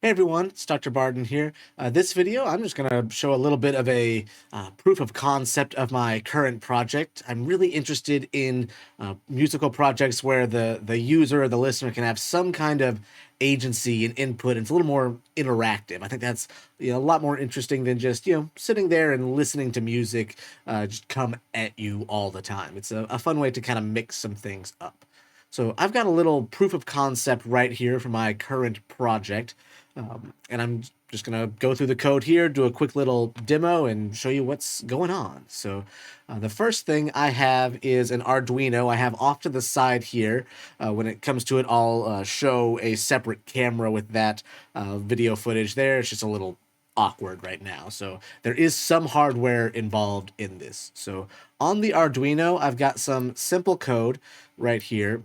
Hey everyone, it's Dr. Barden here. This video, I'm just going to show a little bit of a proof of concept of my current project. I'm really interested in musical projects where the user or the listener can have some kind of agency and input, and it's a little more interactive. I think that's a lot more interesting than just sitting there and listening to music just come at you all the time. It's a fun way to kind of mix some things up. So I've got a little proof of concept right here for my current project. And I'm just going to go through the code here, do a quick little demo, and show you what's going on. So the first thing I have is an Arduino. I have off to the side here. When it comes to it, I'll show a separate camera with that video footage there. It's just a little awkward right now. So there is some hardware involved in this. So on the Arduino, I've got some simple code right here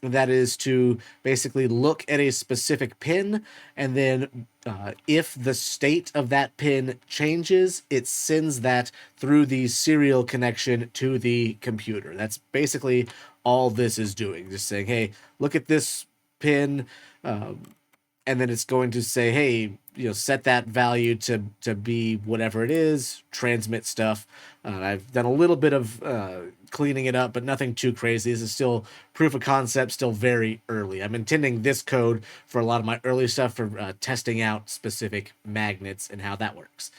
that is to basically look at a specific pin, and then if the state of that pin changes, it sends that through the serial connection to the computer. That's basically all this is doing, just saying, hey, look at this pin, and then it's going to say, hey, set that value to be whatever it is, transmit stuff. I've done a little bit of cleaning it up, but nothing too crazy. This is still proof of concept, still very early. I'm intending this code for a lot of my early stuff for testing out specific magnets and how that works.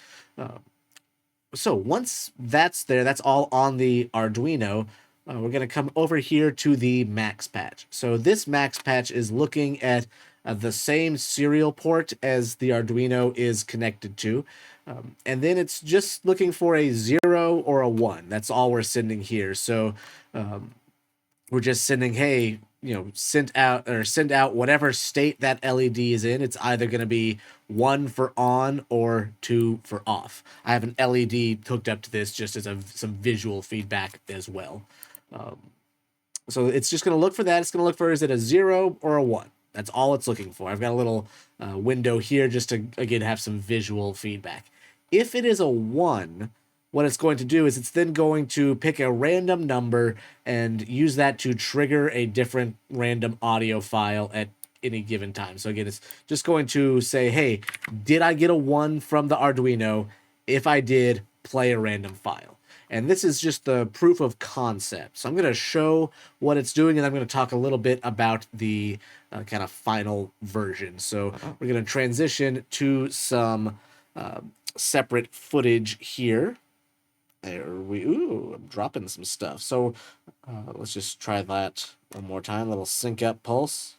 So once that's there, that's all on the Arduino. We're going to come over here to the max patch. So this max patch is looking at the same serial port as the Arduino is connected to. And then it's just looking for a 0 or a 1. That's all we're sending here. So we're just sending, hey, send out whatever state that LED is in. It's either going to be 1 for on or 2 for off. I have an LED hooked up to this just as some visual feedback as well. So it's just going to look for that. It's going to look for, is it a 0 or a 1? That's all it's looking for. I've got a little window here just to, again, have some visual feedback. If it is a 1, what it's going to do is it's then going to pick a random number and use that to trigger a different random audio file at any given time. So again, it's just going to say, hey, did I get a 1 from the Arduino? If I did, play a random file. And this is just the proof of concept. So I'm going to show what it's doing, and I'm going to talk a little bit about the kind of final version. So we're going to transition to some separate footage here. Ooh, I'm dropping some stuff. So let's just try that one more time. A little sync up pulse.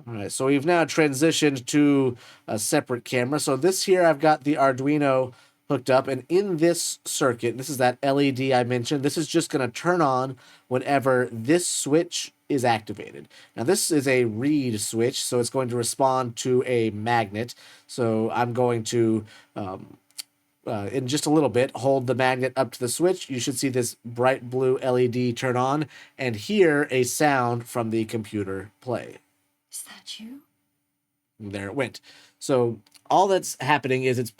All right, so we've now transitioned to a separate camera. So this here, I've got the Arduino hooked up, and in this circuit, this is that LED I mentioned, this is just going to turn on whenever this switch is activated. Now this is a read switch, so it's going to respond to a magnet. So I'm going to in just a little bit hold the magnet up to the switch. You should see this bright blue LED turn on and hear a sound from the computer play. Is that you? And there it went. So all that's happening is it's